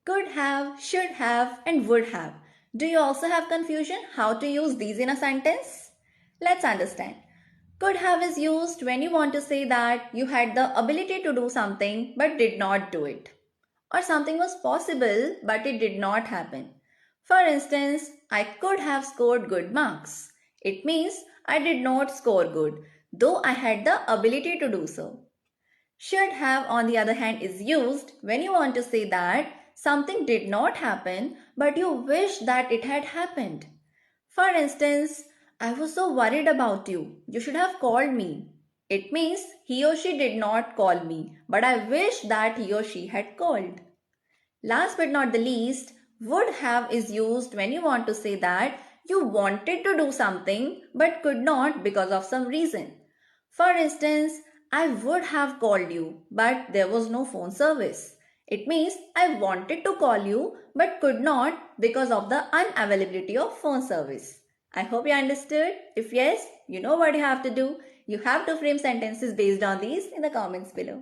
Could have, should have, and would have. Do you also have confusion how to use these in a sentence? Let's understand. Could have is used when you want to say that you had the ability to do something but did not do it. Or something was possible but it did not happen. For instance, I could have scored good marks. It means I did not score good, though I had the ability to do so. Should have, on the other hand, is used when you want to say that something did not happen but you wish that it had happened. For instance, I was so worried about you. You should have called me. It means he or she did not call me, but I wish that he or she had called. Last but not the least, would have is used when you want to say that you wanted to do something but could not because of some reason. For instance, I would have called you, but there was no phone service. It means I wanted to call you but could not because of the unavailability of phone service. I hope you understood. If yes, you know what you have to do. You have to frame sentences based on these in the comments below.